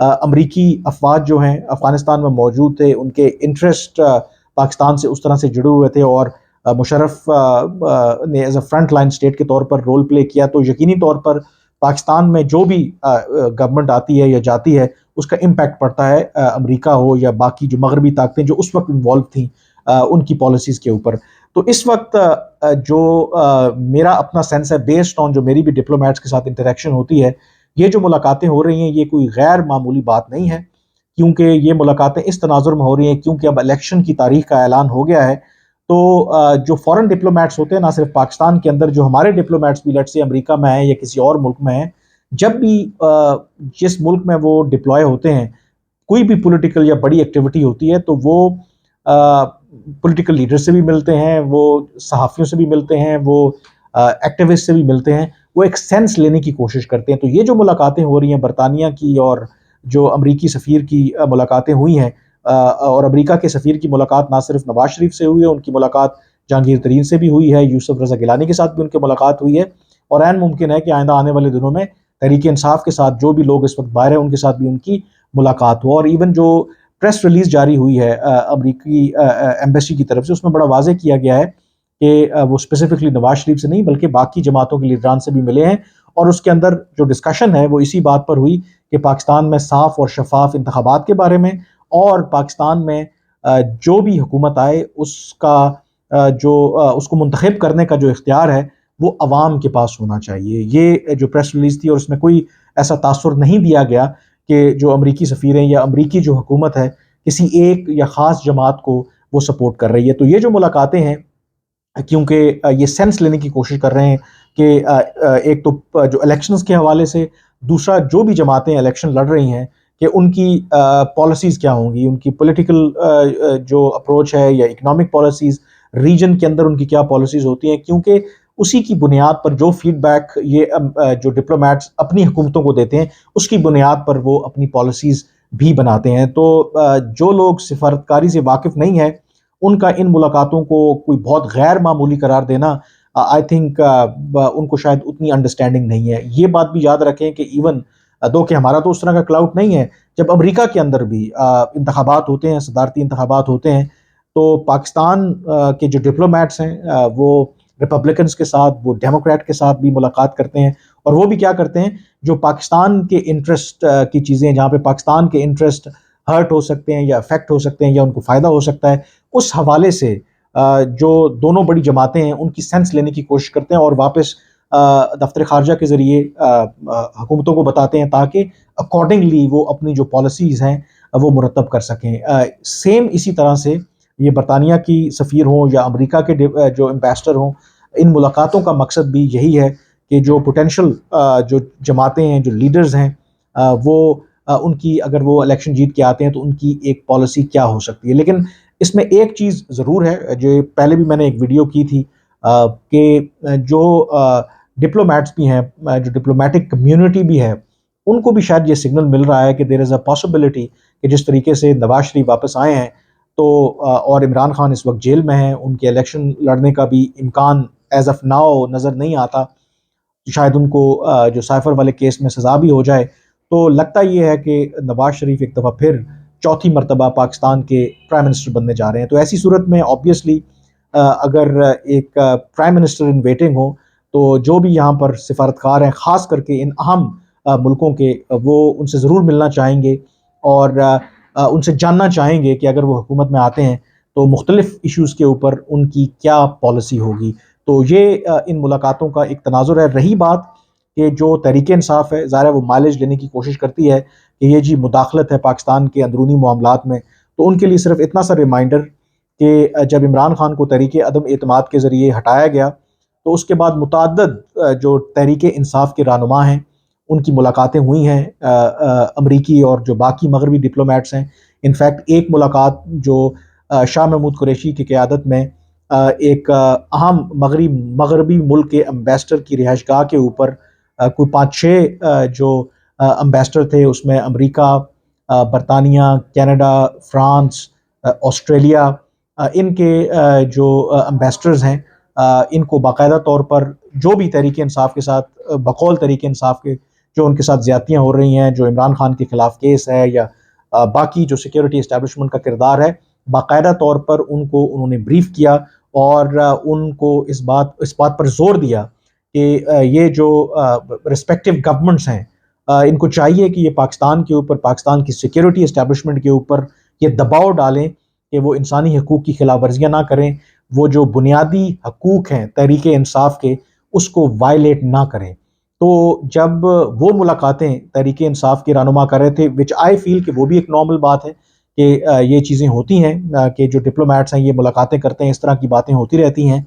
امریکی افواج جو ہیں افغانستان میں موجود تھے، ان کے انٹرسٹ پاکستان سے اس طرح سے جڑے ہوئے تھے، اور مشرف نے as a front line state کے طور پر رول پلے کیا، تو یقینی طور پر پاکستان میں جو بھی گورنمنٹ آتی ہے یا جاتی ہے اس کا امپیکٹ پڑتا ہے امریکہ ہو یا باقی جو مغربی طاقتیں جو اس وقت انوالو تھیں ان کی پالیسیز کے اوپر۔ تو اس وقت جو میرا اپنا سینس ہے بیسڈ آن جو میری بھی ڈپلومیٹس کے ساتھ انٹریکشن ہوتی ہے، یہ جو ملاقاتیں ہو رہی ہیں یہ کوئی غیر معمولی بات نہیں ہے، کیونکہ یہ ملاقاتیں اس تناظر میں ہو رہی ہیں کیونکہ اب الیکشن کی تاریخ کا اعلان ہو گیا ہے۔ تو جو فورن ڈپلومیٹس ہوتے ہیں، نہ صرف پاکستان کے اندر، جو ہمارے ڈپلومیٹس بھی لیٹ سے امریکہ میں ہیں یا کسی اور ملک میں ہیں، جب بھی جس ملک میں وہ ڈپلوائے ہوتے ہیں، کوئی بھی پولیٹیکل یا بڑی ایکٹیویٹی ہوتی ہے تو وہ پولیٹیکل لیڈر سے بھی ملتے ہیں، وہ صحافیوں سے بھی ملتے ہیں، وہ ایکٹیوسٹ سے بھی ملتے ہیں، وہ ایک سینس لینے کی کوشش کرتے ہیں۔ تو یہ جو ملاقاتیں ہو رہی ہیں برطانیہ کی اور جو امریکی سفیر کی ملاقاتیں ہوئی ہیں، اور امریکہ کے سفیر کی ملاقات نہ صرف نواز شریف سے ہوئی ہے، ان کی ملاقات جہانگیر ترین سے بھی ہوئی ہے، یوسف رضا گیلانی کے ساتھ بھی ان کی ملاقات ہوئی ہے، اور عین ممکن ہے کہ آئندہ آنے والے دنوں میں تحریک انصاف کے ساتھ جو بھی لوگ اس وقت باہر ہیں ان کے ساتھ بھی ان کی ملاقات ہو۔ اور ایون جو پریس ریلیز جاری ہوئی ہے امریکی ایمبیسی کی طرف سے، اس میں بڑا واضح کیا گیا ہے کہ وہ اسپیسیفکلی نواز شریف سے نہیں بلکہ باقی جماعتوں کے لیڈران سے بھی ملے ہیں، اور اس کے اندر جو ڈسکشن ہے وہ اسی بات پر ہوئی کہ پاکستان میں صاف اور شفاف انتخابات کے بارے میں، اور پاکستان میں جو بھی حکومت آئے اس کا اس کو منتخب کرنے کا جو اختیار ہے وہ عوام کے پاس ہونا چاہیے۔ یہ جو پریس ریلیز تھی، اور اس میں کوئی ایسا تاثر نہیں دیا گیا کہ جو امریکی سفیریں یا امریکی جو حکومت ہے کسی ایک یا خاص جماعت کو وہ سپورٹ کر رہی ہے۔ تو یہ جو ملاقاتیں ہیں، کیونکہ یہ سینس لینے کی کوشش کر رہے ہیں کہ ایک تو جو الیکشنز کے حوالے سے، دوسرا جو بھی جماعتیں الیکشن لڑ رہی ہیں کہ ان کی پالیسیز کیا ہوں گی، ان کی پولیٹیکل جو اپروچ ہے یا اکنامک پالیسیز، ریجن کے اندر ان کی کیا پالیسیز ہوتی ہیں، کیونکہ اسی کی بنیاد پر جو فیڈ بیک یہ جو ڈپلومیٹس اپنی حکومتوں کو دیتے ہیں اس کی بنیاد پر وہ اپنی پالیسیز بھی بناتے ہیں۔ تو جو لوگ سفارتکاری سے واقف نہیں ہیں ان کا ان ملاقاتوں کو کوئی بہت غیر معمولی قرار دینا، آئی تھنک ان کو شاید اتنی انڈرسٹینڈنگ نہیں ہے۔ یہ بات بھی یاد رکھیں کہ ایون دو کہ ہمارا تو اس طرح کا کلاؤڈ نہیں ہے، جب امریکہ کے اندر بھی انتخابات ہوتے ہیں، صدارتی انتخابات ہوتے ہیں، تو پاکستان کے جو ڈپلومیٹس ہیں وہ ریپبلکنز کے ساتھ، وہ ڈیموکریٹ کے ساتھ بھی ملاقات کرتے ہیں، اور وہ بھی کیا کرتے ہیں، جو پاکستان کے انٹرسٹ کی چیزیں، جہاں پہ پاکستان کے انٹرسٹ ہرٹ ہو سکتے ہیں یا افیکٹ ہو سکتے ہیں یا ان کو فائدہ ہو سکتا ہے، اس حوالے سے جو دونوں بڑی جماعتیں ہیں ان کی سینس لینے کی کوشش کرتے ہیں، اور واپس دفتر خارجہ کے ذریعے حکومتوں کو بتاتے ہیں تاکہ اکارڈنگلی وہ اپنی جو پالیسیز ہیں وہ مرتب کر سکیں۔ سیم اسی طرح سے یہ برطانیہ کی سفیر ہوں یا امریکہ کے جو امبیسڈر ہوں، ان ملاقاتوں کا مقصد بھی یہی ہے کہ جو پوٹینشل جو جماعتیں ہیں، جو لیڈرز ہیں، وہ ان کی اگر وہ الیکشن جیت کے آتے ہیں تو ان کی ایک پالیسی کیا ہو سکتی ہے۔ لیکن اس میں ایک چیز ضرور ہے جو پہلے بھی میں نے ایک ویڈیو کی تھی، کہ جو ڈپلومیٹس بھی ہیں، جو ڈپلومیٹک کمیونٹی بھی ہے، ان کو بھی شاید یہ سگنل مل رہا ہے کہ دیر از اے پاسبلٹی کہ جس طریقے سے نواز شریف واپس آئے ہیں تو اور عمران خان اس وقت جیل میں ہیں، ان کے الیکشن لڑنے کا بھی امکان ایز آف ناؤ نظر نہیں آتا، شاید ان کو جو سائفر والے کیس میں سزا بھی ہو جائے۔ تو لگتا یہ ہے کہ نواز شریف ایک دفعہ پھر چوتھی مرتبہ پاکستان کے پرائم منسٹر بننے جا رہے ہیں۔ تو ایسی صورت میں آبویسلی اگر ایک پرائم منسٹر ان ویٹنگ ہو تو جو بھی یہاں پر سفارتکار ہیں، خاص کر کے ان اہم ملکوں کے، وہ ان سے ضرور ملنا چاہیں گے اور ان سے جاننا چاہیں گے کہ اگر وہ حکومت میں آتے ہیں تو مختلف ایشوز کے اوپر ان کی کیا پالیسی ہوگی۔ تو یہ ان ملاقاتوں کا ایک تناظر ہے۔ رہی بات کہ جو تحریک انصاف ہے، ظاہر ہے وہ مائلیج لینے کی کوشش کرتی ہے کہ یہ جی مداخلت ہے پاکستان کے اندرونی معاملات میں، تو ان کے لیے صرف اتنا سا ریمائنڈر کہ جب عمران خان کو تحریک عدم اعتماد کے ذریعے ہٹایا گیا تو اس کے بعد متعدد جو تحریک انصاف کے رہنما ہیں ان کی ملاقاتیں ہوئی ہیں امریکی اور جو باقی مغربی ڈپلومیٹس ہیں۔ انفیکٹ ایک ملاقات جو شاہ محمود قریشی کی قیادت میں ایک اہم مغربی ملک کے امبیسڈر کی رہائش گاہ کے اوپر کوئی 5-6 جو امبیسڈر تھے، اس میں امریکہ، برطانیہ، کینیڈا، فرانس، آسٹریلیا، ان کے جو امبیسڈرز ہیں، ان کو باقاعدہ طور پر جو بھی تحریک انصاف کے ساتھ بقول تحریک انصاف کے جو ان کے ساتھ زیادتیاں ہو رہی ہیں، جو عمران خان کے خلاف کیس ہے، یا باقی جو سیکیورٹی اسٹیبلشمنٹ کا کردار ہے، باقاعدہ طور پر ان کو انہوں نے بریف کیا، اور ان کو اس بات پر زور دیا کہ یہ جو رسپیکٹو گورنمنٹس ہیں، ان کو چاہیے کہ یہ پاکستان کے اوپر، پاکستان کی سیکیورٹی اسٹیبلشمنٹ کے اوپر یہ دباؤ ڈالیں کہ وہ انسانی حقوق کی خلاف ورزیاں نہ کریں، وہ جو بنیادی حقوق ہیں تحریک انصاف کے، اس کو وائلیٹ نہ کریں۔ تو جب وہ ملاقاتیں تحریک انصاف کے رہنما کر رہے تھے، وچ آئی فیل کہ وہ بھی ایک نارمل بات ہے کہ یہ چیزیں ہوتی ہیں، کہ جو ڈپلومیٹس ہیں یہ ملاقاتیں کرتے ہیں، اس طرح کی باتیں ہوتی رہتی ہیں،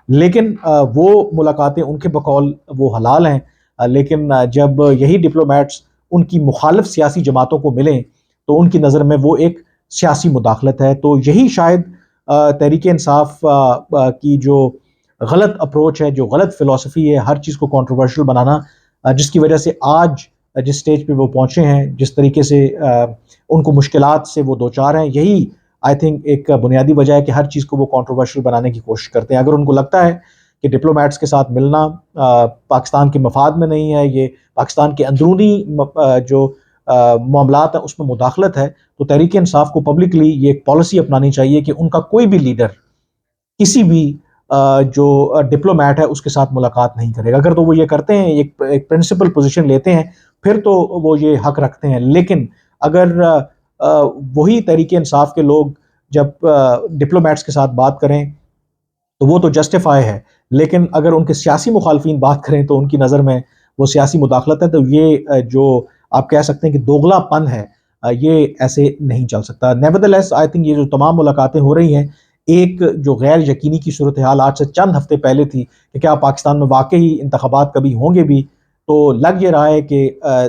لیکن وہ ملاقاتیں ان کے بقول وہ حلال ہیں، لیکن جب یہی ڈپلومیٹس ان کی مخالف سیاسی جماعتوں کو ملیں تو ان کی نظر میں وہ ایک سیاسی مداخلت ہے۔ تو یہی شاید تحریک انصاف کی جو غلط اپروچ ہے، جو غلط فلسفی ہے ہر چیز کو کنٹروورشل بنانا، جس کی وجہ سے آج جس سٹیج پہ وہ پہنچے ہیں، جس طریقے سے ان کو مشکلات سے وہ دوچار ہیں، یہی آئی تھنک ایک بنیادی وجہ ہے کہ ہر چیز کو وہ کنٹروورشل بنانے کی کوشش کرتے ہیں۔ اگر ان کو لگتا ہے کہ ڈپلومیٹس کے ساتھ ملنا پاکستان کے مفاد میں نہیں ہے، یہ پاکستان کے اندرونی جو معاملات ہیں اس میں مداخلت ہے، تو تحریک انصاف کو پبلکلی یہ ایک پالیسی اپنانی چاہیے کہ ان کا کوئی بھی لیڈر کسی بھی جو ڈپلومیٹ ہے اس کے ساتھ ملاقات نہیں کرے گا۔ اگر تو وہ یہ کرتے ہیں، ایک پرنسپل پوزیشن لیتے ہیں، پھر تو وہ یہ حق رکھتے ہیں، لیکن اگر وہی تحریک انصاف کے لوگ جب ڈپلومیٹس کے ساتھ بات کریں تو وہ تو جسٹیفائی ہے، لیکن اگر ان کے سیاسی مخالفین بات کریں تو ان کی نظر میں وہ سیاسی مداخلت ہے۔ تو یہ جو آپ کہہ سکتے ہیں کہ دوغلا پن ہے، یہ ایسے نہیں چل سکتا۔ نیوردلیس آئی تھنک یہ جو تمام ملاقاتیں ہو رہی ہیں، ایک جو غیر یقینی کی صورتحال آج سے چند ہفتے پہلے تھی کہ کیا پاکستان میں واقعی انتخابات کبھی ہوں گے بھی، تو لگ یہ رہا ہے کہ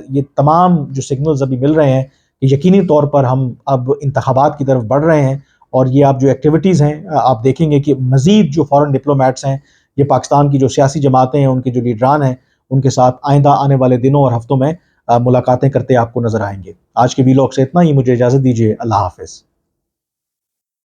یہ تمام جو سگنلز ابھی مل رہے ہیں کہ یقینی طور پر ہم اب انتخابات کی طرف بڑھ رہے ہیں، اور یہ آپ جو ایکٹیویٹیز ہیں آپ دیکھیں گے کہ مزید جو فورن ڈپلومیٹس ہیں، یہ پاکستان کی جو سیاسی جماعتیں ہیں، ان کے جو لیڈران ہیں، ان کے ساتھ آئندہ آنے والے دنوں اور ہفتوں میں ملاقاتیں کرتے آپ کو نظر آئیں گے۔ آج کے ویلاگ سے اتنا ہی، مجھے اجازت دیجیے، اللہ حافظ۔